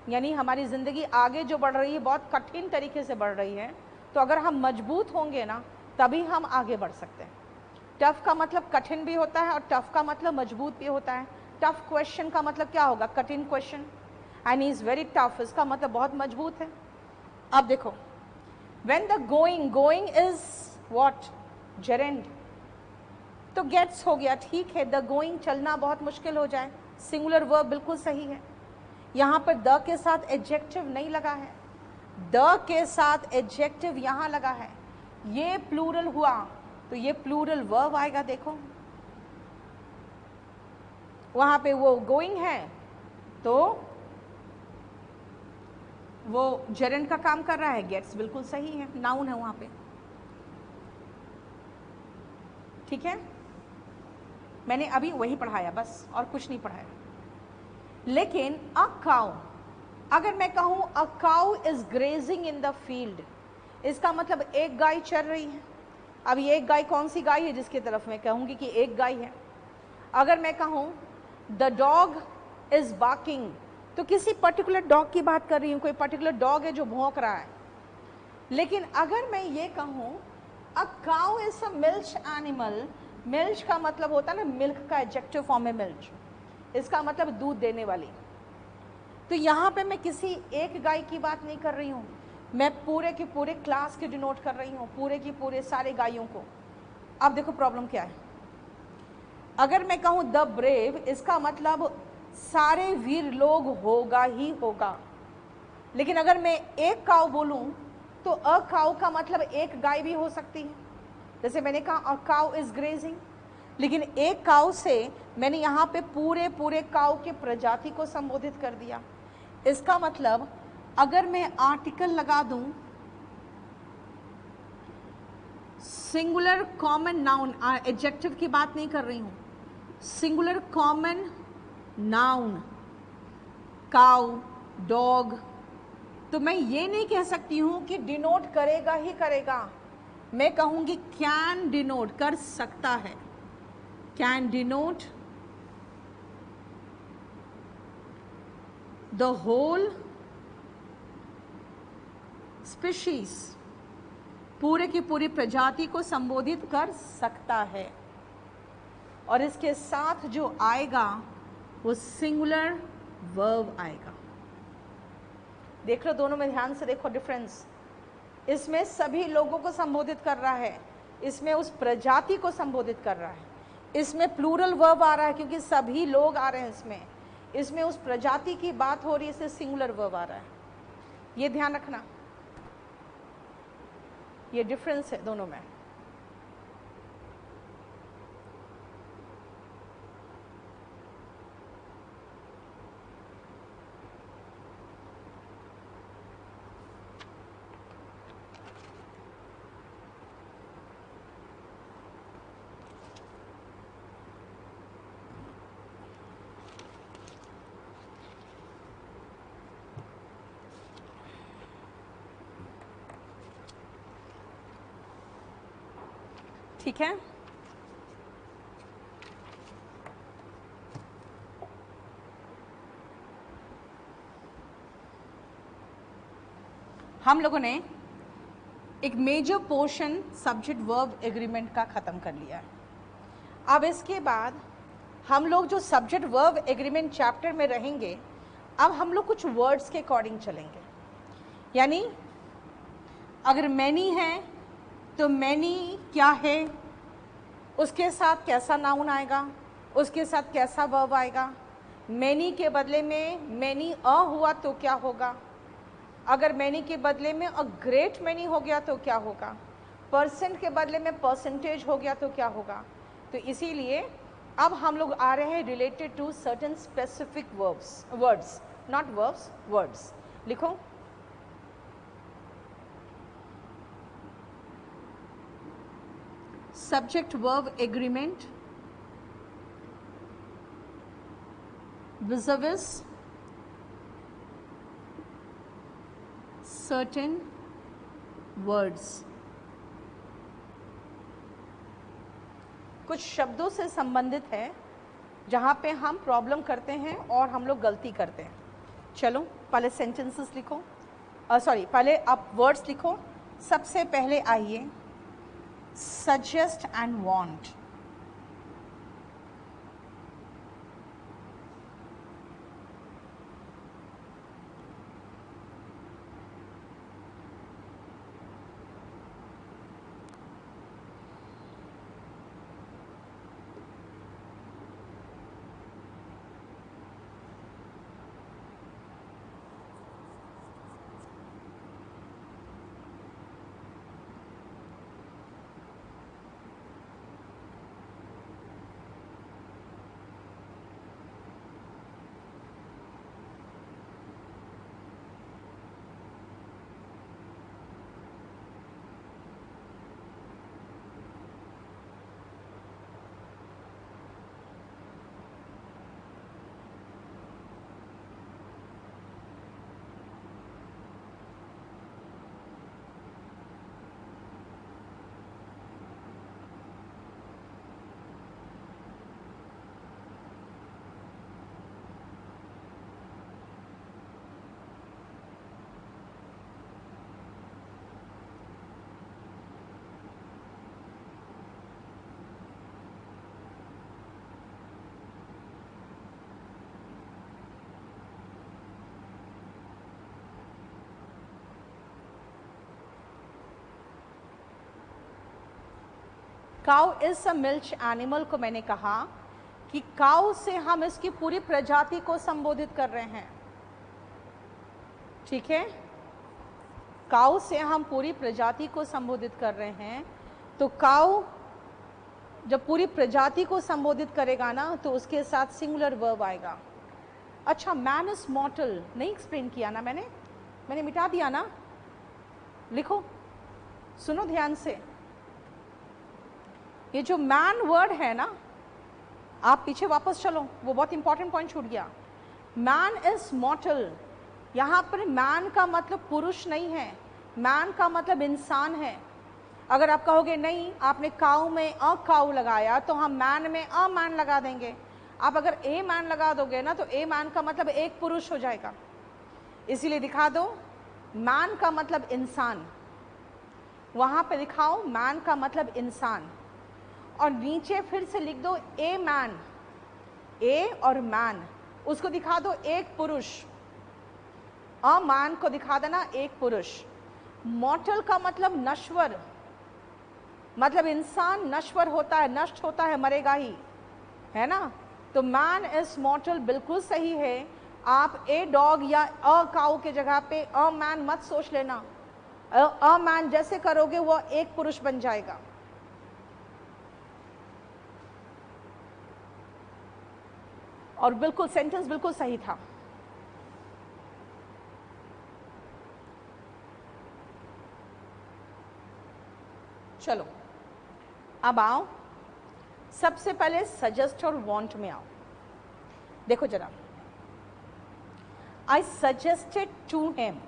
यानी हमारी ज़िंदगी आगे जो बढ़ रही है बहुत कठिन तरीके से बढ़ रही है, तो अगर हम मजबूत होंगे ना तभी हम आगे बढ़ सकते हैं। टफ का मतलब कठिन भी होता है और टफ का मतलब मजबूत भी होता है। टफ क्वेश्चन का मतलब क्या होगा? कठिन question. And he is very tough, इसका मतलब बहुत मजबूत है। अब देखो, when the going is what? Gerund, तो गेट्स हो गया, ठीक है। द गोइंग, चलना बहुत मुश्किल हो जाए, सिंगुलर वर्ब बिल्कुल सही है। यहाँ पर द के साथ एडजेक्टिव नहीं लगा है, द के साथ एडजेक्टिव यहाँ लगा है। ये प्लूरल हुआ तो ये प्लूरल वर्ब आएगा। देखो वहाँ पे वो गोइंग है तो वो जेरेंड का काम कर रहा है, गेट्स बिल्कुल सही है, नाउन है वहाँ पे, ठीक है। मैंने अभी वही पढ़ाया बस, और कुछ नहीं पढ़ाया। लेकिन अ काउ, अगर मैं कहूँ a cow is grazing in the field, इसका मतलब एक गाय चर रही है। अब ये एक गाय कौन सी गाय है जिसकी तरफ मैं कहूँगी कि एक गाय है? अगर मैं कहूँ द डॉग इज बार्किंग, तो किसी पर्टिकुलर डॉग की बात कर रही हूँ, कोई पर्टिकुलर डॉग है जो भौंक रहा है। लेकिन अगर मैं ये कहूँ a cow is a milch animal, milch का मतलब होता है ना, मिल्क का एडजेक्टिव फॉर्म है मिल्च, इसका मतलब दूध देने वाली। तो यहाँ पे मैं किसी एक गाय की बात नहीं कर रही हूँ, मैं पूरे के पूरे क्लास के डिनोट कर रही हूँ, पूरे के पूरे सारे गायों को। अब देखो प्रॉब्लम क्या है। अगर मैं कहूँ द ब्रेव, इसका मतलब सारे वीर लोग होगा ही होगा। लेकिन अगर मैं एक काऊ बोलूँ तो अ काऊ का मतलब एक गाय भी हो सकती है। जैसे मैंने कहा अ काऊ इज ग्रेजिंग, लेकिन एक काऊ से मैंने यहाँ पे पूरे पूरे काऊ के प्रजाति को संबोधित कर दिया। इसका मतलब अगर मैं आर्टिकल लगा दूं, सिंगुलर कॉमन नाउन, एडजेक्टिव की बात नहीं कर रही हूं, सिंगुलर कॉमन नाउन, काऊ, डॉग, तो मैं ये नहीं कह सकती हूं कि डिनोट करेगा ही करेगा, मैं कहूंगी कैन डिनोट, कर सकता है, can denote the whole species, पूरे की पूरी प्रजाति को संबोधित कर सकता है। और इसके साथ जो आएगा वो सिंगुलर वर्ब आएगा। देख लो दोनों में ध्यान से देखो डिफरेंस। इसमें सभी लोगों को संबोधित कर रहा है, इसमें उस प्रजाति को संबोधित कर रहा है। इसमें प्लूरल वर्ब आ रहा है क्योंकि सभी लोग आ रहे हैं इसमें उस प्रजाति की बात हो रही है, इससे सिंगुलर वर्ब आ रहा है। ये ध्यान रखना, ये डिफरेंस है दोनों में। ठीक है, हम लोगों ने एक major portion subject verb agreement का ख़त्म कर लिया है। अब इसके बाद हम लोग जो सब्जेक्ट वर्ब एग्रीमेंट चैप्टर में रहेंगे, अब हम लोग कुछ वर्ड्स के अकॉर्डिंग चलेंगे। यानी अगर मैनी है तो मैनी क्या है, उसके साथ कैसा नाउन आएगा, उसके साथ कैसा वर्ब आएगा। मैनी के बदले में मैनी अ हुआ तो क्या होगा, अगर मैनी के बदले में अ ग्रेट मैनी हो गया तो क्या होगा, परसेंट के बदले में परसेंटेज हो गया तो क्या होगा। तो इसीलिए अब हम लोग आ रहे हैं related to certain specific words, not verbs, words. लिखो subject verb agreement vis-a-vis certain words। कुछ शब्दों से संबंधित है जहाँ पे हम प्रॉब्लम करते हैं और हम लोग गलती करते हैं। चलो पहले सेंटेंसेस लिखो, सॉरी पहले आप वर्ड्स लिखो। सबसे पहले आइए suggest and want. Cow is a milch animal को मैंने कहा कि काउ से हम इसकी पूरी प्रजाति को संबोधित कर रहे हैं, ठीक है। काउ से हम पूरी प्रजाति को संबोधित कर रहे हैं, तो काउ जब पूरी प्रजाति को संबोधित करेगा ना तो उसके साथ सिंगुलर वर्ब आएगा। अच्छा, मैन इज मॉर्टल नहीं एक्सप्लेन किया ना मैंने मिटा दिया ना। लिखो, सुनो ध्यान से। ये जो मैन वर्ड है ना, आप पीछे वापस चलो, वो बहुत इंपॉर्टेंट पॉइंट छूट गया। मैन इज मॉर्टल, यहां पर मैन का मतलब पुरुष नहीं है, मैन का मतलब इंसान है। अगर आप कहोगे नहीं आपने काउ में अ काउ लगाया तो हम मैन में अ मैन लगा देंगे। आप अगर ए मैन लगा दोगे ना तो ए मैन का मतलब एक पुरुष हो जाएगा। इसीलिए दिखा दो मैन का मतलब इंसान, वहां पे दिखाओ मैन का मतलब इंसान, और नीचे फिर से लिख दो ए मैन, ए और मैन, उसको दिखा दो एक पुरुष, अ मैन को दिखा देना एक पुरुष। मॉर्टल का मतलब नश्वर, मतलब इंसान नश्वर होता है, नष्ट होता है, मरेगा ही, है ना। तो मैन इज मॉर्टल बिल्कुल सही है। आप ए डॉग या अ काउ के जगह पे अ मैन मत सोच लेना। अ मैन जैसे करोगे वो एक पुरुष बन जाएगा। और बिल्कुल सेंटेंस बिल्कुल सही था। चलो अब आओ, सबसे पहले सजेस्ट और वांट में आओ। देखो जरा, I suggested to him.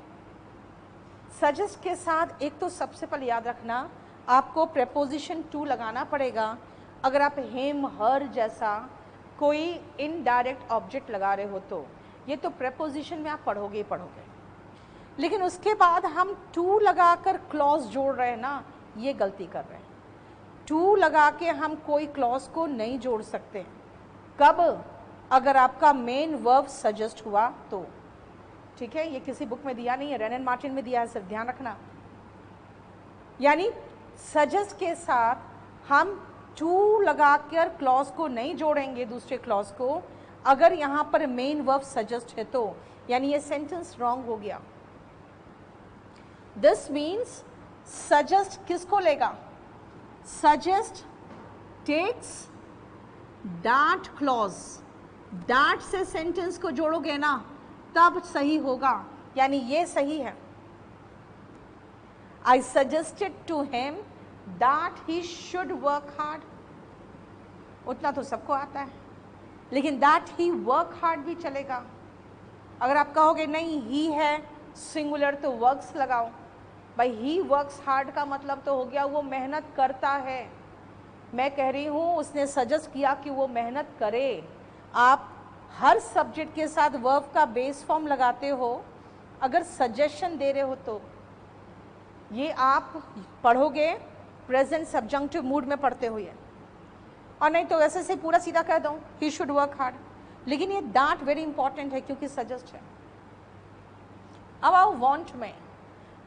Suggest के साथ एक तो सबसे पहले याद रखना आपको प्रेपोजिशन टू लगाना पड़ेगा। अगर आप हिम हर जैसा कोई इनडायरेक्ट ऑब्जेक्ट लगा रहे हो तो ये तो प्रेपोजिशन में आप पढ़ोगे ही पढ़ोगे, लेकिन उसके बाद हम टू लगाकर क्लॉज जोड़ रहे हैं ना, ये गलती कर रहे हैं। टू लगा के हम कोई क्लॉज को नहीं जोड़ सकते। कब? अगर आपका मेन वर्ब सजेस्ट हुआ तो, ठीक है। ये किसी बुक में दिया नहीं है, रेन एंड मार्टिन में दिया है, सिर्फ ध्यान रखना। यानी सजेस्ट के साथ हम टू लगाकर क्लॉज को नहीं जोड़ेंगे दूसरे क्लॉज को, अगर यहां पर मेन वर्ब सजेस्ट है तो, यानी ये सेंटेंस रॉन्ग हो गया। दिस मीन्स सजेस्ट किसको लेगा? Suggest takes that clause, that से सेंटेंस को जोड़ोगे ना तब सही होगा, यानी ये सही है। I suggested to him that he should work hard, उतना तो सबको आता है, लेकिन that he work hard भी चलेगा। अगर आप कहोगे नहीं ही है सिंगुलर तो वर्क्स लगाओ, भाई ही वर्क्स हार्ड का मतलब तो हो गया वो मेहनत करता है। मैं कह रही हूँ उसने सजेस्ट किया कि वो मेहनत करे। आप हर सब्जेक्ट के साथ वर्ब का बेस फॉर्म लगाते हो, अगर सजेशन दे रहे हो तो ये आप पढ़ोगे प्रेजेंट सब्जंक्टिव मूड में पढ़ते हुए, और नहीं तो वैसे से पूरा सीधा कह दो ही शुड वर्क हार्ड। लेकिन ये दैट वेरी इंपॉर्टेंट है क्योंकि सजेस्ट है। अब आओ वांट में,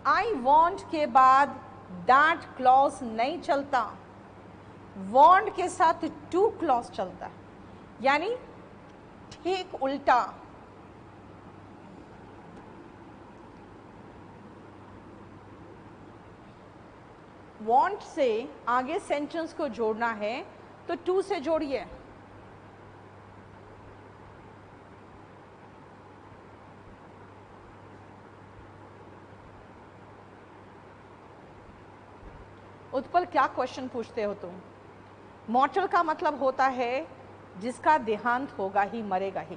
आई वांट के बाद दैट क्लॉज नहीं चलता, वांट के साथ टू क्लॉज चलता है, यानी ठीक उल्टा। वांट से आगे सेंटेंस को जोड़ना है तो टू से जोड़िए। उत्पल क्या क्वेश्चन पूछते हो तुम? मॉर्टल का मतलब होता है जिसका देहांत होगा ही, मरेगा ही।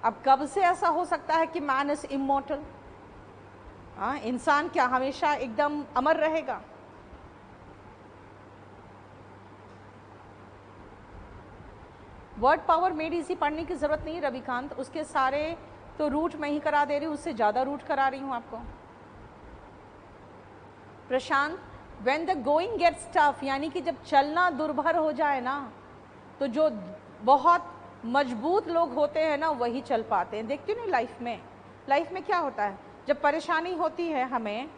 अब कब से ऐसा हो सकता है कि मैन इज इमॉर्टल? इंसान क्या हमेशा एकदम अमर रहेगा? वर्ड पावर मेड इजी पढ़ने की जरूरत नहीं रविकांत, उसके सारे तो रूट मैं ही करा दे रही हूँ, उससे ज़्यादा रूट करा रही हूँ आपको। प्रशांत, when the going gets tough, यानी कि जब चलना दुर्भर हो जाए ना, तो जो बहुत मजबूत लोग होते हैं ना वही चल पाते हैं। देखते हो नहीं लाइफ में क्या होता है, जब परेशानी होती है हमें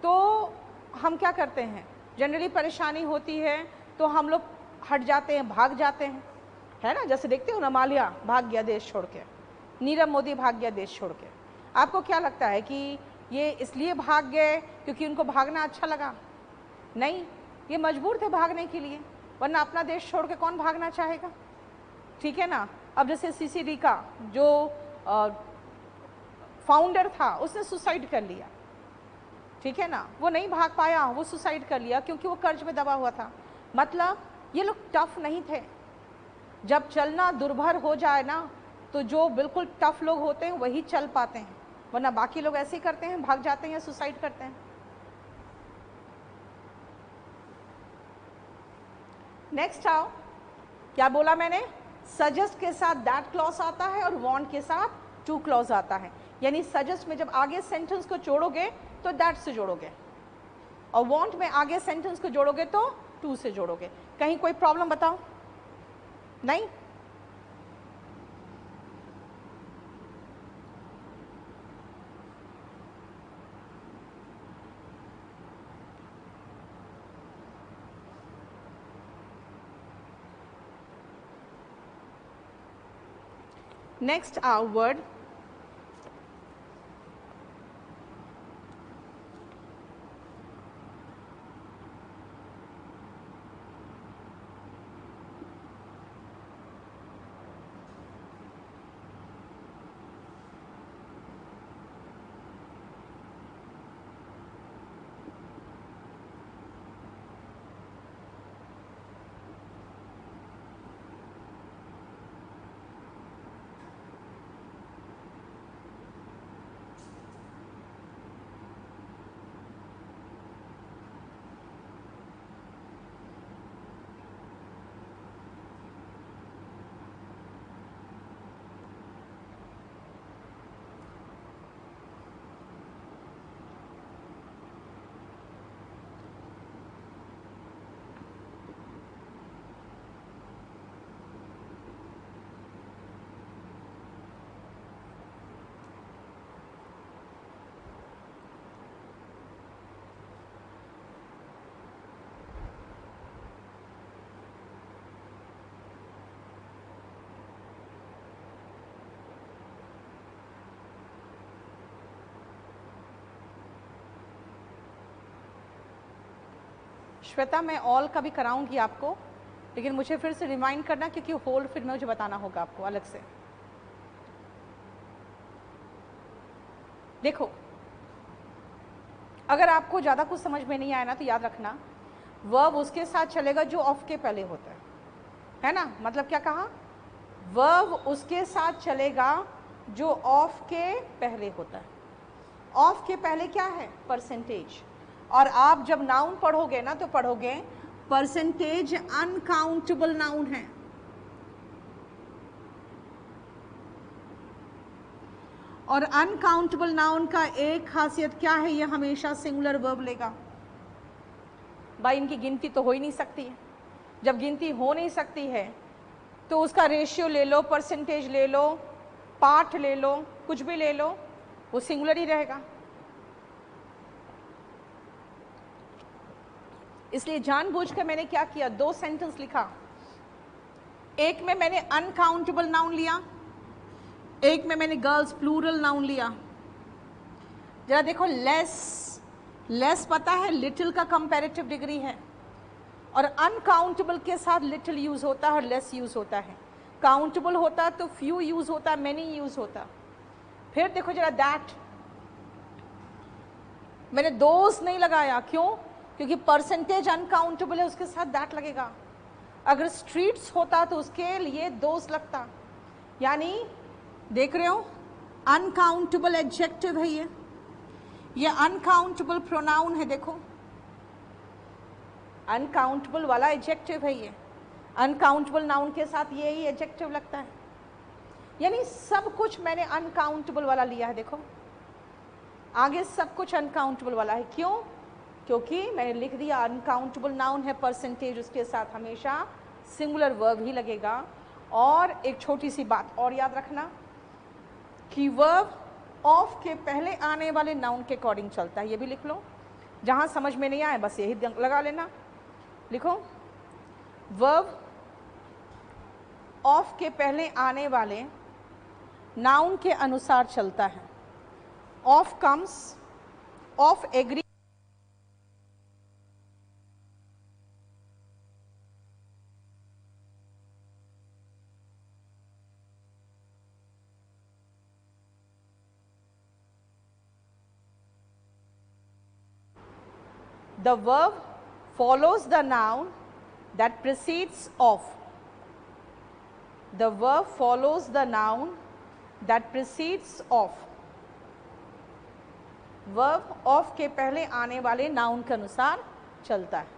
तो हम क्या करते हैं, जनरली परेशानी होती है तो हम लोग हट जाते हैं, भाग जाते हैं, है ना। जैसे देखते हो ना, माल्या भाग गया देश छोड़ के, नीरव मोदी भाग गया देश छोड़ के। आपको क्या लगता है कि ये इसलिए भाग गए क्योंकि उनको भागना अच्छा लगा? नहीं, ये मजबूर थे भागने के लिए, वरना अपना देश छोड़ के कौन भागना चाहेगा, ठीक है ना। अब जैसे सीसीडी का जो फाउंडर था उसने सुसाइड कर लिया, ठीक है ना, वो नहीं भाग पाया, वो सुसाइड कर लिया क्योंकि वो कर्ज में दबा हुआ था। मतलब ये लोग टफ नहीं थे। जब चलना दुर्भर हो जाए ना तो जो बिल्कुल टफ लोग होते हैं वही चल पाते हैं, वरना बाकी लोग ऐसे ही करते हैं, भाग जाते हैं, सुसाइड करते हैं। नेक्स्ट आओ, क्या बोला मैंने? सजेस्ट के साथ दैट क्लॉज आता है और वांट के साथ टू क्लॉज आता है। यानी सजेस्ट में जब आगे सेंटेंस को जोड़ोगे तो दैट से जोड़ोगे, और वांट में आगे सेंटेंस को जोड़ोगे तो टू से जोड़ोगे। कहीं कोई प्रॉब्लम बताओ? नहीं? Next, our word श्वेता, मैं ऑल का भी कराऊंगी आपको, लेकिन मुझे फिर से रिमाइंड करना क्योंकि होल फिर मुझे बताना होगा आपको अलग से। देखो, अगर आपको ज़्यादा कुछ समझ में नहीं आया ना तो याद रखना, वर्ब उसके साथ चलेगा जो ऑफ के पहले होता है ना। मतलब क्या कहा? वर्ब उसके साथ चलेगा जो ऑफ के पहले होता है। ऑफ के पहले क्या है? परसेंटेज। और आप जब नाउन पढ़ोगे ना तो पढ़ोगे परसेंटेज अनकाउंटेबल नाउन है। और अनकाउंटेबल नाउन का एक खासियत क्या है, ये हमेशा सिंगुलर वर्ब लेगा। भाई इनकी गिनती तो हो ही नहीं सकती है। जब गिनती हो नहीं सकती है तो उसका रेशियो ले लो, परसेंटेज ले लो, पार्ट ले लो, कुछ भी ले लो, वो सिंगुलर ही रहेगा। इसलिए जानबूझकर मैंने क्या किया, दो सेंटेंस लिखा। एक में मैंने अनकाउंटेबल नाउन लिया, एक में मैंने गर्ल्स प्लूरल नाउन लिया। जरा देखो, लेस पता है लिटिल का कंपैरेटिव डिग्री है, और अनकाउंटेबल के साथ लिटिल यूज होता है और लेस यूज होता है। काउंटेबल होता तो फ्यू यूज होता, मेनी यूज होता। फिर देखो जरा, दैट मैंने दोस नहीं लगाया, क्यों? क्योंकि परसेंटेज अनकाउंटेबल है, उसके साथ दैट लगेगा। अगर स्ट्रीट्स होता तो उसके लिए दोस लगता। यानी देख रहे हो, अनकाउंटेबल एडजेक्टिव है ये अनकाउंटेबल प्रोनाउन है। देखो, अनकाउंटेबल वाला एडजेक्टिव है ये। अनकाउंटेबल नाउन के साथ ये ही एडजेक्टिव लगता है। यानी सब कुछ मैंने अनकाउंटेबल वाला लिया है। देखो, आगे सब कुछ अनकाउंटेबल वाला है। क्यों? क्योंकि मैंने लिख दिया अनकाउंटेबल नाउन है, परसेंटेज उसके साथ हमेशा सिंगुलर वर्ब ही लगेगा। और एक छोटी सी बात और याद रखना कि वर्ब ऑफ के पहले आने वाले नाउन के अकॉर्डिंग चलता है। ये भी लिख लो, जहां समझ में नहीं आए बस यही लगा लेना। लिखो, वर्ब ऑफ के पहले आने वाले नाउन के अनुसार चलता है। Of comes, of agree, the verb follows the noun that precedes of. The verb follows the noun that precedes of. Verb of के पहले आने वाले नाउन के अनुसार चलता है।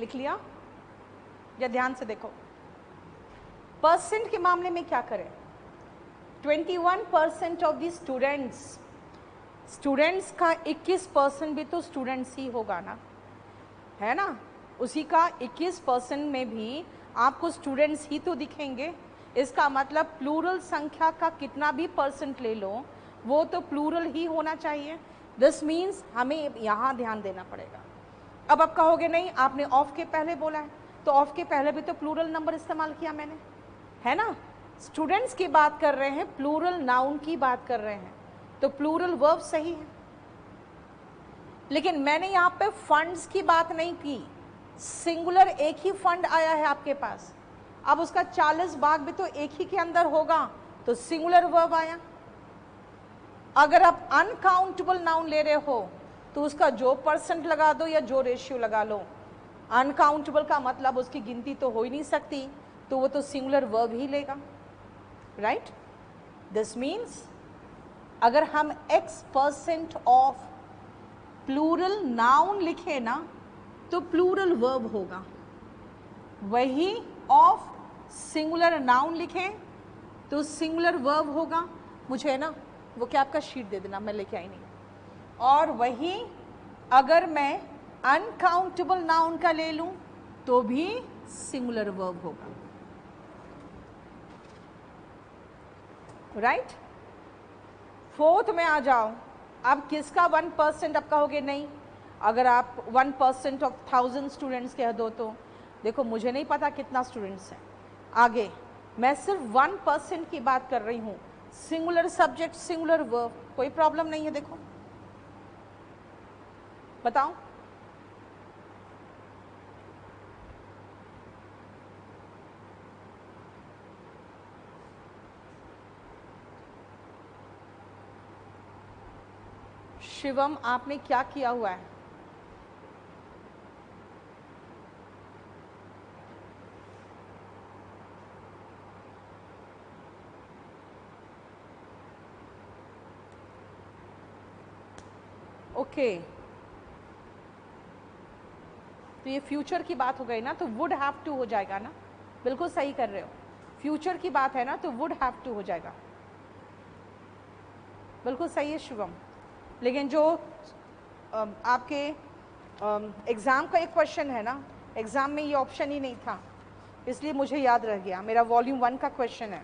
लिख लिया? या ध्यान से देखो, परसेंट के मामले में क्या करें? 21% ऑफ द स्टूडेंट्स का 21% भी तो स्टूडेंट्स ही होगा ना, है ना? उसी का 21% में भी आपको स्टूडेंट्स ही तो दिखेंगे। इसका मतलब प्लूरल संख्या का कितना भी परसेंट ले लो, वो तो प्लूरल ही होना चाहिए। दिस मीन्स हमें यहाँ ध्यान देना पड़ेगा। अब आप कहोगे नहीं, आपने ऑफ के पहले बोला है, तो ऑफ के पहले भी तो प्लूरल नंबर इस्तेमाल किया मैंने, है ना? स्टूडेंट्स की बात कर रहे हैं, प्लूरल नाउन की बात कर रहे हैं, तो प्लूरल वर्ब सही है। लेकिन मैंने यहाँ पे फंड्स की बात नहीं की। सिंगुलर एक ही फंड आया है आपके पास, अब उसका 40 भाग भी तो एक ही के अंदर होगा, तो सिंगुलर वर्ब आया। अगर आप अनकाउंटेबल नाउन ले रहे हो तो उसका जो परसेंट लगा दो या जो रेशियो लगा लो, अनकाउंटेबल का मतलब उसकी गिनती तो हो ही नहीं सकती, तो वो तो सिंगुलर वर्ब ही लेगा, राइट? दिस मीन्स अगर हम x% ऑफ प्लूरल नाउन लिखे ना, तो प्लूरल वर्ब होगा। वही ऑफ सिंगुलर नाउन लिखे तो सिंगुलर वर्ब होगा। मुझे है ना वो क्या आपका शीट दे देना, मैं लेके आई नहीं। और वही अगर मैं अनकाउंटेबल नाउन का ले लूं तो भी सिंगुलर वर्ब होगा, राइट? फोर्थ में आ जाओ। अब किसका 1%? अब कहोगे नहीं, अगर आप 1% ऑफ 1000 स्टूडेंट्स कह दो तो देखो मुझे नहीं पता कितना स्टूडेंट्स हैं। आगे मैं सिर्फ 1% की बात कर रही हूँ, सिंगुलर सब्जेक्ट सिंगुलर वर्ब, कोई प्रॉब्लम नहीं है। देखो बताओ, शिवम आपने क्या किया हुआ है? ओके तो ये फ्यूचर की बात हो गई ना, तो वुड हैव टू हो जाएगा ना। बिल्कुल सही कर रहे हो, फ्यूचर की बात है ना तो वुड हैव टू हो जाएगा। बिल्कुल सही है शिवम। लेकिन जो आपके एग्ज़ाम का एक क्वेश्चन है ना, एग्ज़ाम में ये ऑप्शन ही नहीं था, इसलिए मुझे याद रह गया। मेरा वॉल्यूम 1 का क्वेश्चन है।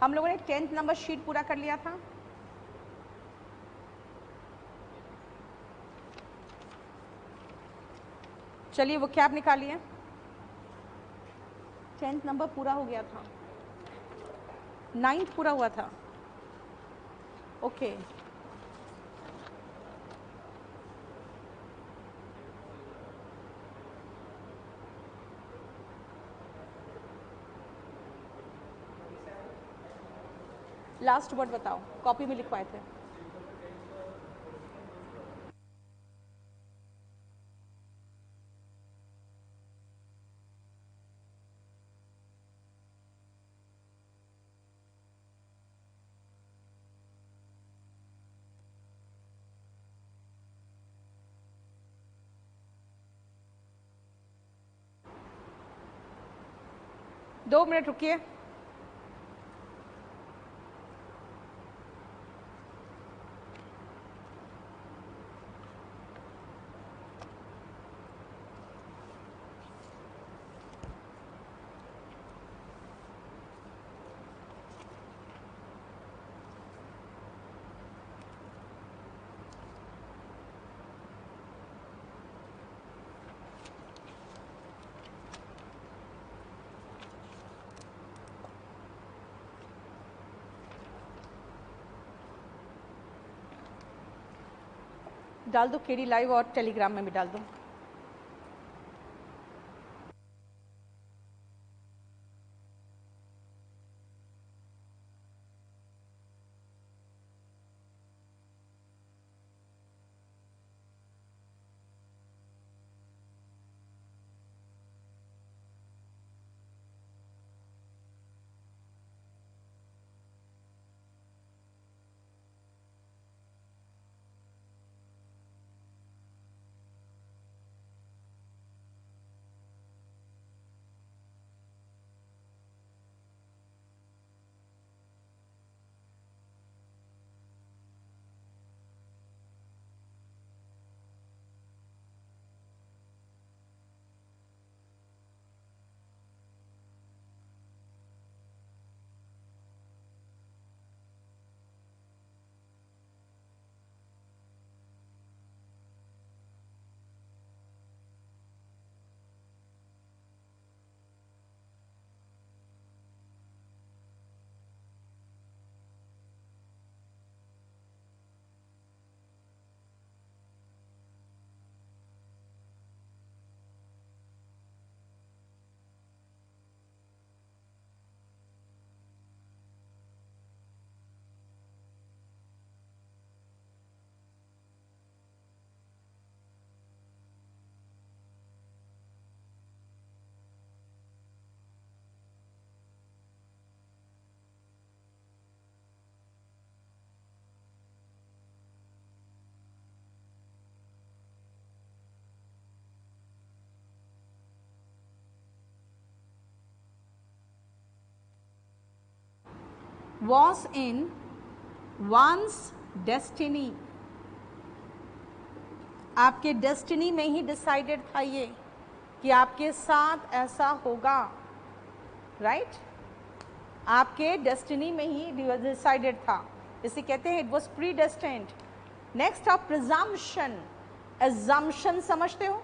हम लोगों ने 10th नंबर शीट पूरा कर लिया था। चलिए वो क्या आप निकालिए, 10th नंबर पूरा हो गया था, 9th पूरा हुआ था। ओके लास्ट वर्ड बताओ, कॉपी में लिखवाए थे। दो मिनट रुकिए। डाल दो केडी लाइव और टेलीग्राम में भी डाल दो। was in one's destiny. आपके डेस्टिनी में ही डिसाइडेड था ये कि आपके साथ ऐसा होगा, राइट? आपके डेस्टिनी में ही डिसाइडेड था, इसे कहते हैं it was pre destined. Next आप प्रिजम्पशन. एजम्पशन समझते हो?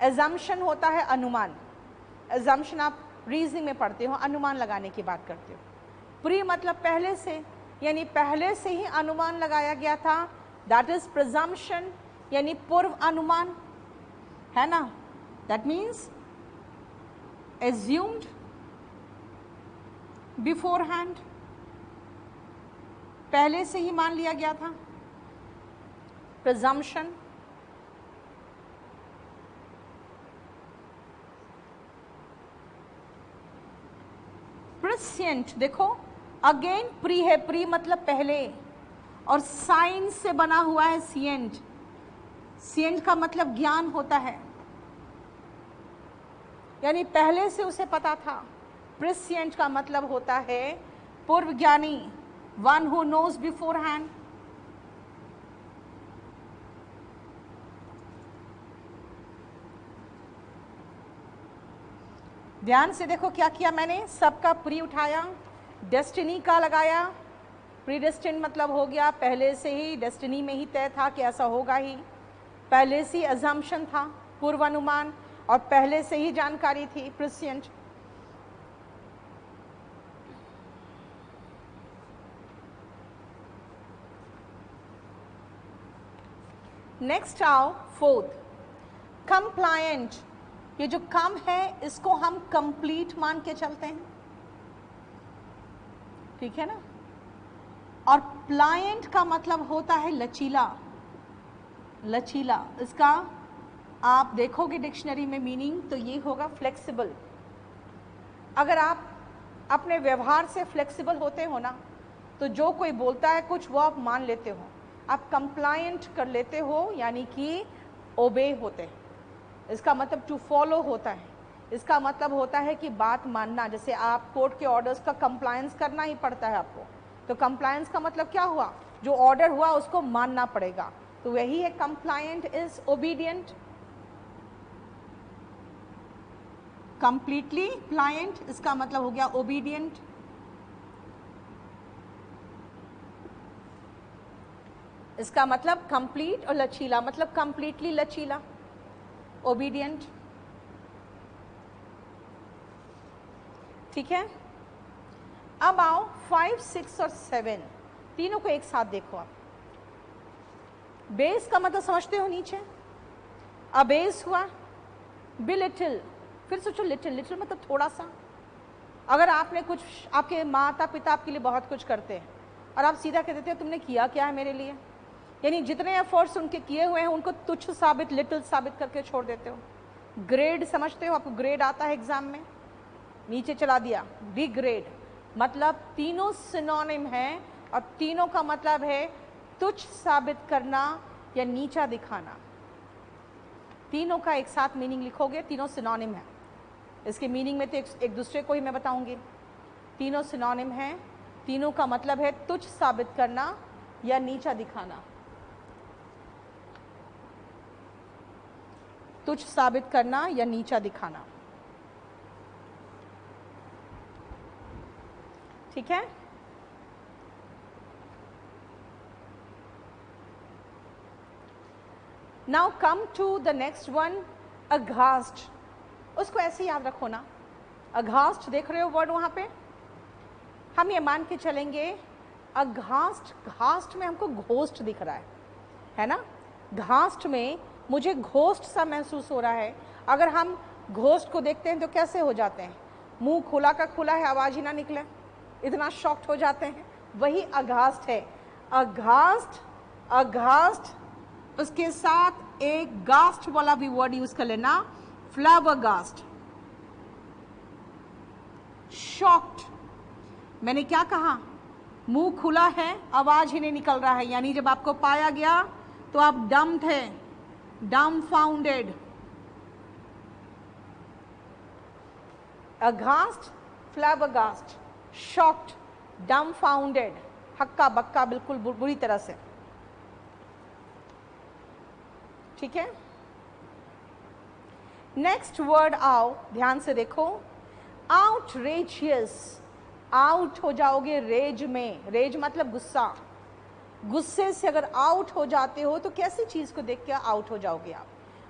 एजम्पशन होता है अनुमान. एजम्पशन आप रीजनिंग में पढ़ते हो, अनुमान लगाने की बात करते हो. प्री मतलब पहले से, यानी पहले से ही अनुमान लगाया गया था, दैट इज प्रिजम्पशन, यानी पूर्व अनुमान, है ना? That means assumed before hand, पहले से ही मान लिया गया था. प्रिजम्पशन. प्रिसेंट, देखो अगेन प्री है, प्री मतलब पहले, और साइन से बना हुआ है सिएंट. सिएंट का मतलब ज्ञान होता है, यानी पहले से उसे पता था. प्रिसेंट का मतलब होता है पूर्व ज्ञानी, one who knows beforehand. ध्यान से देखो क्या किया मैंने, सबका प्री उठाया, डेस्टिनी का लगाया. प्री डेस्टिन मतलब हो गया पहले से ही, डेस्टिनी में ही तय था कि ऐसा होगा ही, पहले से अजम्पशन था, पूर्वानुमान, और पहले से ही जानकारी थी, प्रिसेंट. नेक्स्ट आओ फोर्थ, कंप्लायंट. ये जो कम है इसको हम कंप्लीट मान के चलते हैं, ठीक है ना? और प्लायंट का मतलब होता है लचीला. लचीला, इसका आप देखोगे डिक्शनरी में मीनिंग तो ये होगा फ्लेक्सिबल. अगर आप अपने व्यवहार से फ्लेक्सिबल होते हो ना, तो जो कोई बोलता है कुछ वो आप मान लेते हो, आप कंप्लायंट कर लेते हो, यानी कि ओबे होते हैं. इसका मतलब टू फॉलो होता है. इसका मतलब होता है कि बात मानना. जैसे आप कोर्ट के ऑर्डर्स का कंप्लायंस करना ही पड़ता है आपको, तो कंप्लायंस का मतलब क्या हुआ? जो ऑर्डर हुआ उसको मानना पड़ेगा, तो वही है compliant is obedient. Completely pliant, इसका मतलब हो गया ओबीडियंट. इसका मतलब कंप्लीट, और लचीला मतलब कंप्लीटली लचीला, ओबीडियंट. ठीक है? अब आओ 5, 6 और 7, तीनों को एक साथ देखो आप. बेस का मतलब समझते हो? नीचे अबेस हुआ, बी लिटिल. फिर सोचो लिटिल, लिटिल मतलब थोड़ा सा. अगर आपने कुछ, आपके माता पिता आपके लिए बहुत कुछ करते हैं और आप सीधा कह देते हो तुमने किया क्या है मेरे लिए, यानी जितने एफर्ट्स उनके किए हुए हैं उनको तुच्छ साबित, लिटिल साबित करके छोड़ देते हो. ग्रेड समझते हो? आपको ग्रेड आता है एग्जाम में, नीचे चला दिया बी ग्रेड. मतलब तीनों सिनोनिम है, और तीनों का मतलब है तुच्छ साबित करना या नीचा दिखाना. तीनों का एक साथ मीनिंग लिखोगे, तीनों सिनोनिम है. इसके मीनिंग में तो एक दूसरे को ही मैं बताऊंगी. तीनों सिनोनिम हैं, तीनों का मतलब है तुच्छ साबित करना या नीचा दिखाना. तुच्छ साबित करना या नीचा दिखाना. ठीक है? Now come to the next one, aghast. उसको ऐसे याद रखो ना, अघास्ट देख रहे हो वर्ड वहां पे, हम ये मान के चलेंगे अघास्ट. घास्ट में हमको घोस्ट दिख रहा है ना? घास्ट में मुझे घोस्ट सा महसूस हो रहा है. अगर हम घोस्ट को देखते हैं तो कैसे हो जाते हैं? मुंह खुला का खुला है, आवाज ही ना निकले, इतना शॉक्ड हो जाते हैं. वही अघास्ट है. अघास्ट, अघास्ट, उसके साथ एक गास्ट वाला भी वर्ड यूज कर लेना, फ्लाबरगास्ट. शॉक्ड, मैंने क्या कहा? मुंह खुला है, आवाज ही नहीं निकल रहा है, यानी जब आपको पाया गया तो आप डम थे, dumbfounded. Aghast, flabbergast, shocked, डम्फाउंडेड, हक्का बक्का, बिल्कुल बुरी तरह से। ठीक है, नेक्स्ट वर्ड आओ, ध्यान से देखो, आउटरेजियस। आउट हो जाओगे रेज में, रेज मतलब गुस्सा, गुस्से से अगर आउट हो जाते हो तो कैसी चीज को देख के आउट हो जाओगे आप?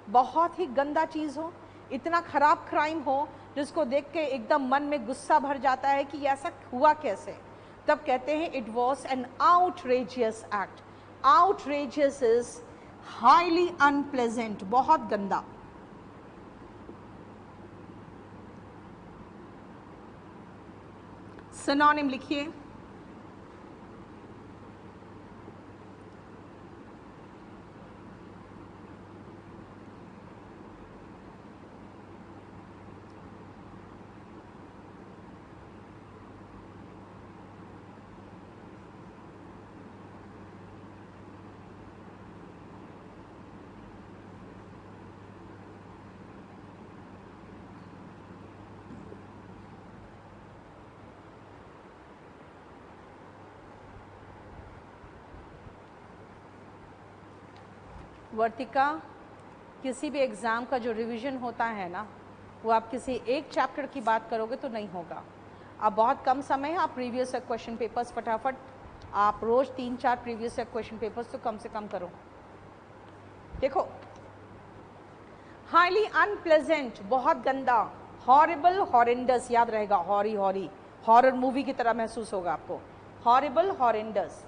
बहुत ही गंदा चीज हो, इतना खराब क्राइम हो जिसको देख के एकदम मन में गुस्सा भर जाता है कि ऐसा हुआ कैसे, तब कहते हैं it was an outrageous act. Outrageous is highly unpleasant, बहुत गंदा। सिनोनिम लिखिए, वर्तिका। किसी भी एग्ज़ाम का जो रिवीजन होता है ना, वो आप किसी एक चैप्टर की बात करोगे तो नहीं होगा। अब बहुत कम समय है, आप प्रीवियस क्वेश्चन पेपर्स फटाफट, आप रोज़ 3-4 प्रीवियस क्वेश्चन पेपर्स तो कम से कम करो। देखो, हाईली अनप्लेजेंट, बहुत गंदा, हॉरिबल, हॉरेंडस, याद रहेगा, हॉरी हॉरी, हॉरर मूवी की तरह महसूस होगा आपको, हॉरिबल, हॉरेंडस।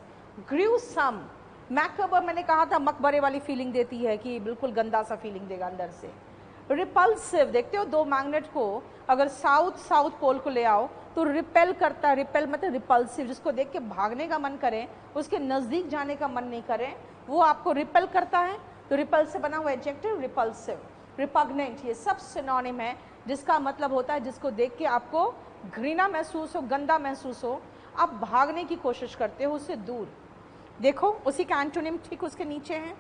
ग्रूसम, मैकबर, मैंने कहा था मकबरे वाली फीलिंग देती है कि बिल्कुल गंदा सा फीलिंग देगा अंदर से। रिपल्सिव, देखते हो दो मैग्नेट को अगर साउथ पोल को ले आओ तो रिपेल करता है, रिपेल मतलब रिपल्सिव, जिसको देख के भागने का मन करे, उसके नज़दीक जाने का मन नहीं करे, वो आपको रिपेल करता है। तो रिपल से बना हुआ एडजेक्टिव रिपल्सिव, रिपग्नेंट, ये सब सिनोनिम है जिसका मतलब होता है जिसको देख के आपको घृणा महसूस हो, गंदा महसूस हो, आप भागने की कोशिश करते हो उससे दूर। देखो उसी का एंटोनिम ठीक उसके नीचे है,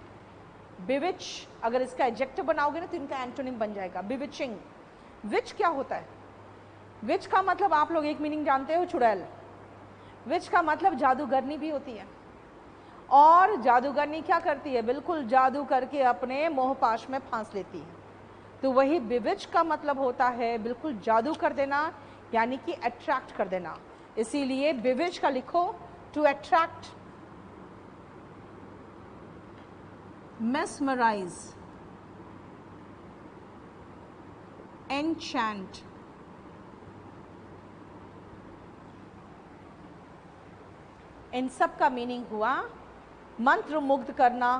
बिविच। अगर इसका एडजेक्टिव बनाओगे ना तो इनका एंटोनिम बन जाएगा बिविचिंग। विच क्या होता है? विच का मतलब आप लोग एक मीनिंग जानते हो, चुड़ैल। विच का मतलब जादूगरनी भी होती है, और जादूगरनी क्या करती है? बिल्कुल जादू करके अपने मोहपाश में फांस लेती है। तो वही बिविच का मतलब होता है बिल्कुल जादू कर देना, यानी कि अट्रैक्ट कर देना। इसीलिए बिविच का लिखो टू अट्रैक्ट, mesmerize, enchant, इन सब का मीनिंग हुआ मंत्र मुग्ध करना,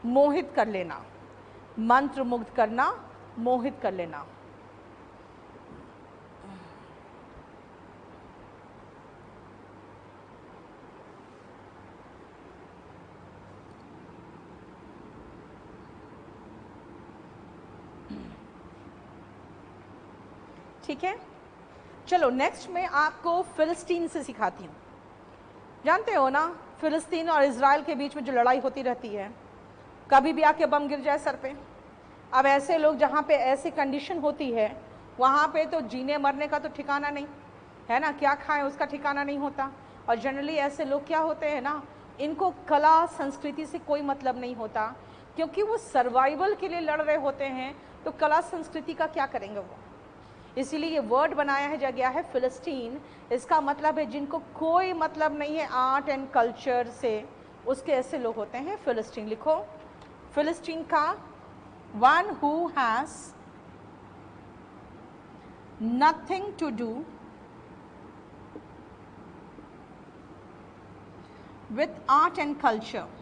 मोहित कर लेना। मंत्र मुग्ध करना, मोहित कर लेना। ठीक है, चलो नेक्स्ट में आपको फिलिस्तीन से सिखाती हूँ। जानते हो ना, फिलिस्तीन और इजराइल के बीच में जो लड़ाई होती रहती है, कभी भी आके बम गिर जाए सर पे। अब ऐसे लोग जहाँ पे ऐसी कंडीशन होती है, वहाँ पे तो जीने मरने का तो ठिकाना नहीं है ना, क्या खाएं उसका ठिकाना नहीं होता। और जनरली ऐसे लोग क्या होते हैं ना, इनको कला संस्कृति से कोई मतलब नहीं होता, क्योंकि वो सर्वाइवल के लिए लड़ रहे होते हैं, तो कला संस्कृति का क्या करेंगे वो। इसीलिए ये वर्ड बनाया गया है फिलिस्तीन। इसका मतलब है जिनको कोई मतलब नहीं है आर्ट एंड कल्चर से, उसके ऐसे लोग होते हैं फिलिस्तीन। लिखो फिलिस्तीन का, one who has nothing to do with art and culture.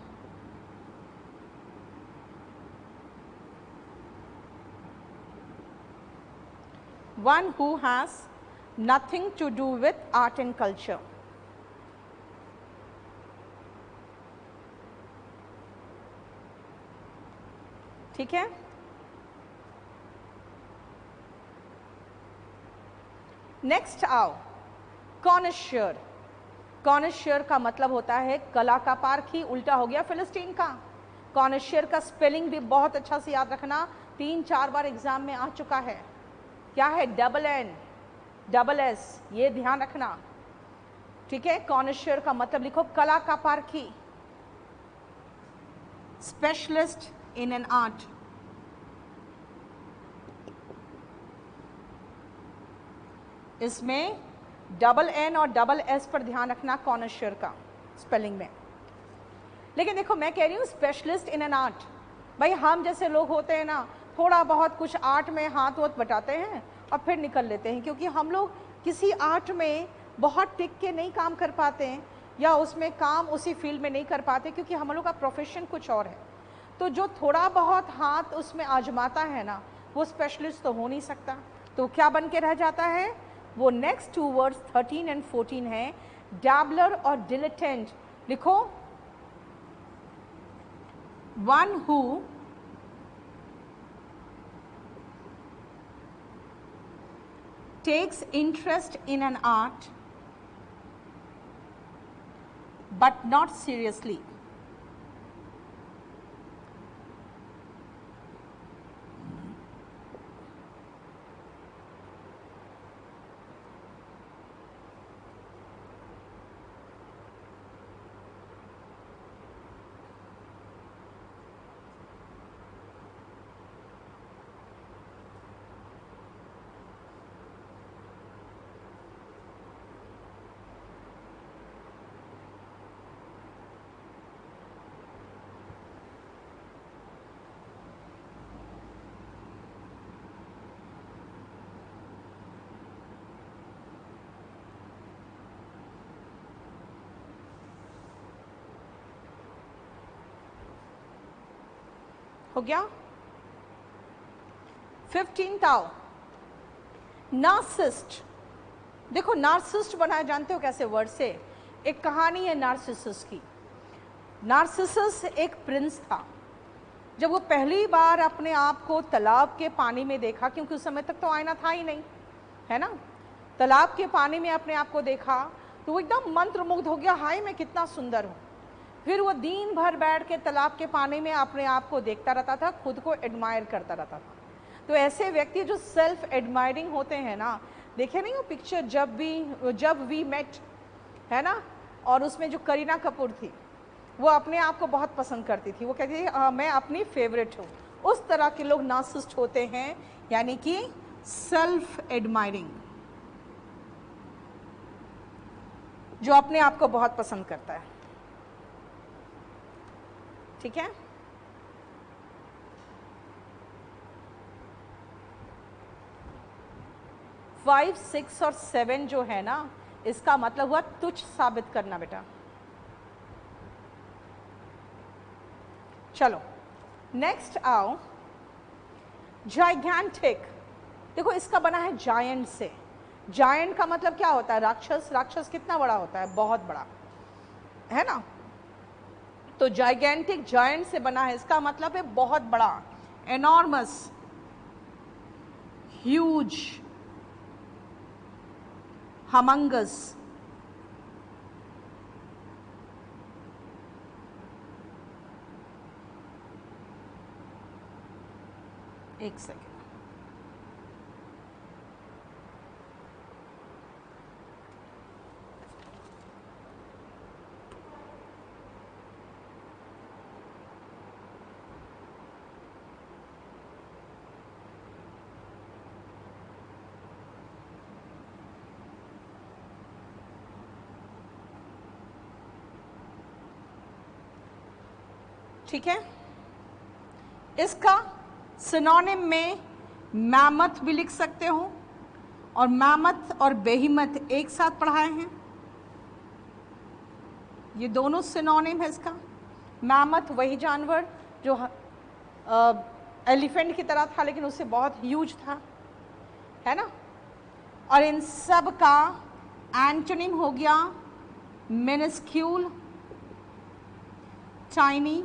One who has nothing to do with art and culture. ठीक है, नेक्स्ट आओ, कॉनिशियर। कॉनिशियर का मतलब होता है कला का पारखी, उल्टा हो गया फिलिस्तीन का। कॉनिशियर का स्पेलिंग भी बहुत अच्छा से याद रखना, 3-4 बार एग्जाम में आ चुका है। क्या है? डबल एन डबल एस, ये ध्यान रखना। ठीक है। कॉनशर का मतलब लिखो कला का पारखी, स्पेशलिस्ट इन एन आर्ट। इसमें डबल एन और डबल एस पर ध्यान रखना कॉनशर का स्पेलिंग में। लेकिन देखो मैं कह रही हूँ स्पेशलिस्ट इन एन आर्ट। भाई हम जैसे लोग होते हैं ना, थोड़ा बहुत कुछ आर्ट में हाथ वोथ बटाते हैं और फिर निकल लेते हैं, क्योंकि हम लोग किसी आर्ट में बहुत टिक के नहीं काम कर पाते हैं, या उसमें काम उसी फील्ड में नहीं कर पाते, क्योंकि हम लोग का प्रोफेशन कुछ और है। तो जो थोड़ा बहुत हाथ उसमें आजमाता है ना, वो स्पेशलिस्ट तो हो नहीं सकता। तो क्या बन के रह जाता है, वो नेक्स्ट टू वर्ड्स 13 एंड 14 है, डैबलर और डिलेटेंट। लिखो one who takes interest in an art but not seriously. हो गया। 15th आओ, नार्सिस्ट। देखो नार्सिस्ट बनाया जानते हो कैसे, वर्ड से। एक कहानी है नार्सिसस की। नार्सिसस एक प्रिंस था। जब वो पहली बार अपने आप को तालाब के पानी में देखा, क्योंकि उस समय तक तो आईना था ही नहीं, है ना, तालाब के पानी में अपने आप को देखा तो वो एकदम मंत्रमुग्ध हो गया, हाय मैं कितना सुंदर हूँ। फिर वो दिन भर बैठ के तालाब के पानी में अपने आप को देखता रहता था, खुद को एडमायर करता रहता था। तो ऐसे व्यक्ति जो सेल्फ एडमायरिंग होते हैं ना, देखे नहीं वो पिक्चर जब वी मेट, है ना, और उसमें जो करीना कपूर थी वो अपने आप को बहुत पसंद करती थी, वो कहती थी मैं अपनी फेवरेट हूँ। उस तरह के लोग नार्सिसिस्ट होते हैं, यानी कि सेल्फ एडमायरिंग, जो अपने आप को बहुत पसंद करता है। ठीक है। फाइव, 6 और 7 जो है ना, इसका मतलब हुआ तुच्छ साबित करना बेटा। चलो नेक्स्ट आओ, जाइगैंटिक। देखो इसका बना है जायंट से। जायंट का मतलब क्या होता है, राक्षस। राक्षस कितना बड़ा होता है, बहुत बड़ा, है ना। तो जाइगैंटिक जायंट से बना है, इसका मतलब है बहुत बड़ा, एनॉर्मस, ह्यूज, हमंगस। एक सेकेंड, ठीक है। इसका सिनोनिम में मैमथ भी लिख सकते हो, और मैमथ और बेहिमथ एक साथ पढ़ाए हैं, ये दोनों सिनोनिम है इसका। मैमथ वही जानवर जो एलिफेंट की तरह था लेकिन उससे बहुत ह्यूज था, है ना। और इन सब का एंटोनिम हो गया मिनिस्क्यूल, टाइनी,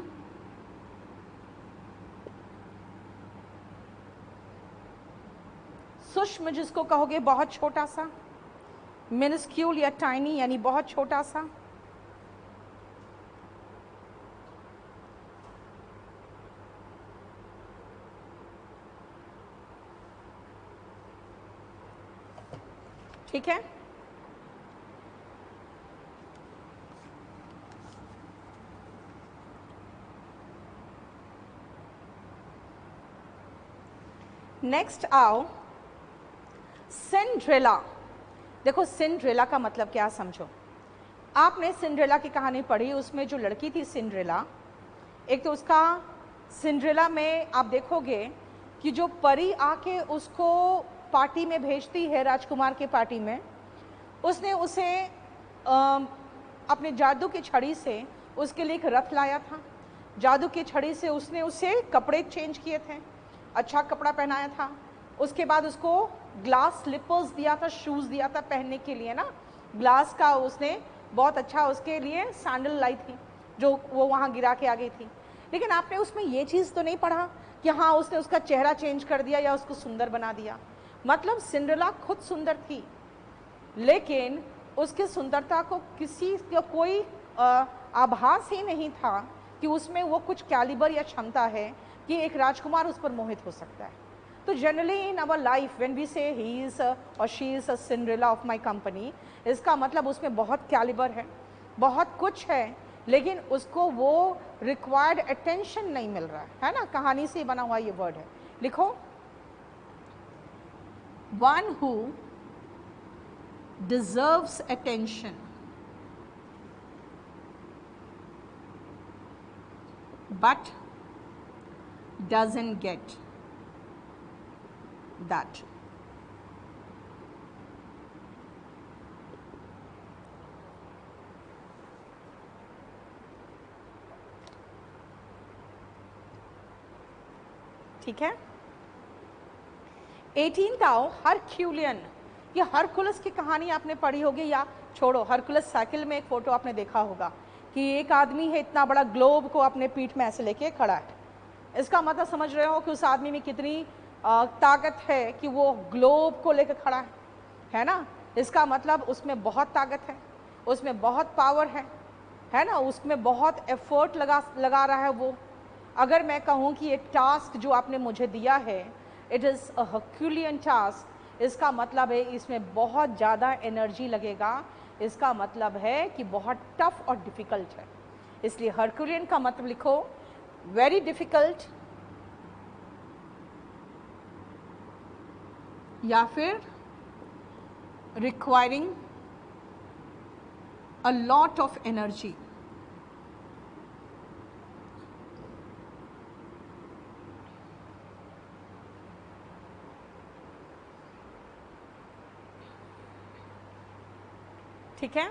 सूक्ष्म जिसको कहोगे बहुत छोटा सा, मिनिस्क्यूल या टाइनी यानी बहुत छोटा सा। ठीक है। नेक्स्ट आओ सिंड्रेला। देखो सिंड्रेला का मतलब क्या समझो। आपने सिंड्रेला की कहानी पढ़ी, उसमें जो लड़की थी सिंड्रेला, एक तो उसका सिंड्रेला में आप देखोगे कि जो परी आके उसको पार्टी में भेजती है, राजकुमार के पार्टी में, उसने उसे अपने जादू की छड़ी से उसके लिए एक रथ लाया था। जादू की छड़ी से उसने उसे कपड़े चेंज किए थे, अच्छा कपड़ा पहनाया था। उसके बाद उसको ग्लास स्लिपर्स दिया था, शूज़ दिया था पहनने के लिए ना, ग्लास का उसने बहुत अच्छा उसके लिए सैंडल लाई थी जो वो वहाँ गिरा के आ गई थी। लेकिन आपने उसमें ये चीज़ तो नहीं पढ़ा कि हाँ उसने उसका चेहरा चेंज कर दिया या उसको सुंदर बना दिया। मतलब सिंड्रेला खुद सुंदर थी, लेकिन उसकी सुंदरता को किसी का कोई आभास ही नहीं था कि उसमें वो कुछ कैलिबर या क्षमता है कि एक राजकुमार उस पर मोहित हो सकता है। तो generally in our life when we say he is और she is a Cinderella of my company, इसका मतलब उसमें बहुत कैलिबर है, बहुत कुछ है, लेकिन उसको वो रिक्वायर्ड अटेंशन नहीं मिल रहा है ना। कहानी से बना हुआ ये वर्ड है, लिखो one who deserves attention but doesn't get that. ठीक है। 18th आओ हरक्यूलियन। ये हरकुलस की कहानी आपने पढ़ी होगी, या छोड़ो, हरकुलस साइकिल में एक फोटो आपने देखा होगा कि एक आदमी है इतना बड़ा ग्लोब को अपने पीठ में ऐसे लेके खड़ा है। इसका मतलब समझ रहे हो कि उस आदमी में कितनी ताकत है कि वो ग्लोब को लेकर खड़ा है ना। इसका मतलब उसमें बहुत ताकत है, उसमें बहुत पावर है ना, उसमें बहुत एफर्ट लगा रहा है वो। अगर मैं कहूँ कि एक टास्क जो आपने मुझे दिया है इट इज़ अ हर्क्यूलियन टास्क, इसका मतलब है इसमें बहुत ज़्यादा एनर्जी लगेगा, इसका मतलब है कि बहुत टफ और डिफ़िकल्ट है। इसलिए हरक्यूलियन का मतलब लिखो वेरी डिफ़िकल्ट या फिर requiring a lot of energy. ठीक है।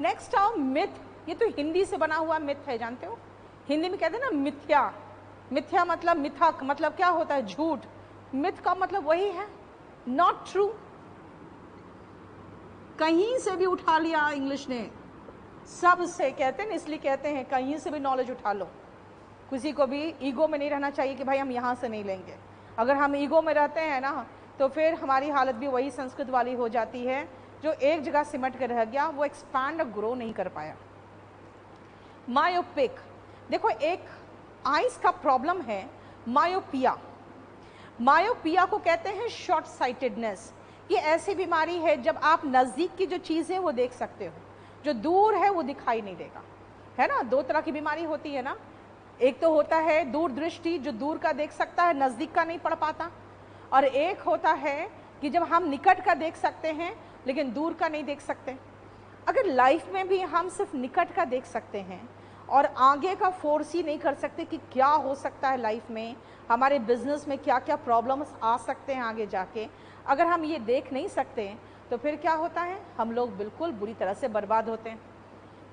नेक्स्ट आओ मिथ। ये तो हिंदी से बना हुआ मिथ है, जानते हो, हिंदी में कहते हैं ना मिथ्या। मिथ्या मतलब मिथक, मतलब क्या होता है, झूठ। मिथ का मतलब वही है, नॉट ट्रू। कहीं से भी उठा लिया इंग्लिश ने, सब से कहते हैं, इसलिए कहते हैं कहीं से भी नॉलेज उठा लो। किसी को भी ईगो में नहीं रहना चाहिए कि भाई हम यहाँ से नहीं लेंगे। अगर हम ईगो में रहते हैं ना तो फिर हमारी हालत भी वही संस्कृत वाली हो जाती है, जो एक जगह सिमट कर रह गया, वो एक्सपैंड और ग्रो नहीं कर पाया। मायोपिक, देखो एक आइज का प्रॉब्लम है मायोपिया। मायोपिया को कहते हैं शॉर्ट साइटेडनेस। ये ऐसी बीमारी है जब आप नज़दीक की जो चीज़ है वो देख सकते हो, जो दूर है वो दिखाई नहीं देगा, है ना। दो तरह की बीमारी होती है ना, एक तो होता है दूरदृष्टि, जो दूर का देख सकता है, नज़दीक का नहीं पढ़ पाता, और एक होता है कि जब हम निकट का देख सकते हैं लेकिन दूर का नहीं देख सकते। अगर लाइफ में भी हम सिर्फ निकट का देख सकते हैं और आगे का फोर्स ही नहीं कर सकते कि क्या हो सकता है लाइफ में, हमारे बिजनेस में क्या क्या प्रॉब्लम्स आ सकते हैं आगे जाके, अगर हम ये देख नहीं सकते तो फिर क्या होता है, हम लोग बिल्कुल बुरी तरह से बर्बाद होते हैं।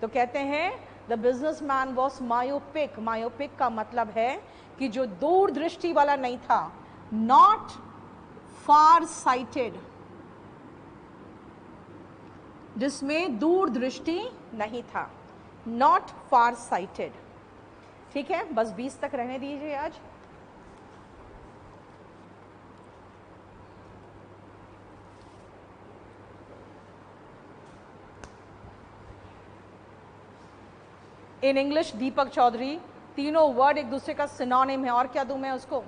तो कहते हैं the business man was myopic. Myopic का मतलब है कि जो दूरदृष्टि वाला नहीं था, नॉट फार साइटेड, जिसमें दूरदृष्टि नहीं था, नॉट फार साइटेड। ठीक है, बस 20 तक रहने दीजिए आज। इन इंग्लिश दीपक चौधरी, तीनों वर्ड एक दूसरे का सिनोनिम है, और क्या दूं मैं उसको।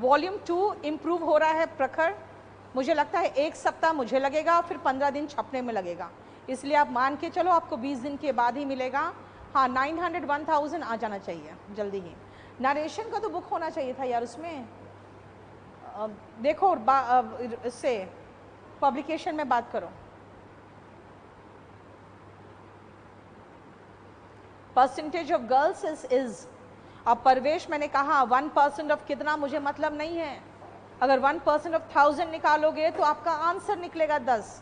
वॉल्यूम 2 इम्प्रूव हो रहा है प्रखर, मुझे लगता है 1 सप्ताह मुझे लगेगा, फिर 15 दिन छपने में लगेगा, इसलिए आप मान के चलो आपको 20 दिन के बाद ही मिलेगा। हाँ 900 1000 आ जाना चाहिए जल्दी ही। नरेशन का तो बुक होना चाहिए था यार उसमें। देखो इससे पब्लिकेशन में बात करो। परसेंटेज ऑफ गर्ल्स इज अब परवेश मैंने कहा 1% ऑफ कितना, मुझे मतलब नहीं है। अगर 1% ऑफ 1000 निकालोगे तो आपका आंसर निकलेगा 10।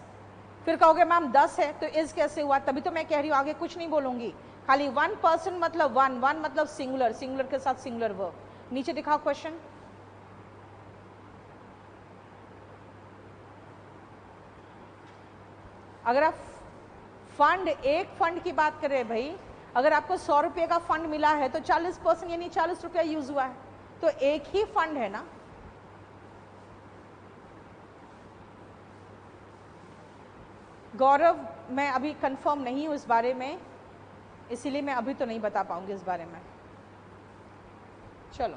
फिर कहोगे मैम 10 है तो इज कैसे हुआ, तभी तो मैं कह रही हूं आगे कुछ नहीं बोलूंगी, खाली 1% मतलब 1 मतलब सिंगुलर, सिंगुलर के साथ सिंगुलर वर्ब। नीचे दिखाओ क्वेश्चन। अगर आप फंड, एक फंड की बात करें भाई, अगर आपको 100 रुपये का फंड मिला है तो 40% यानी 40 रुपया यूज हुआ है, तो एक ही फंड है ना। गौरव मैं अभी कंफर्म नहीं हूं इस बारे में, इसीलिए मैं अभी तो नहीं बता पाऊंगी इस बारे में। चलो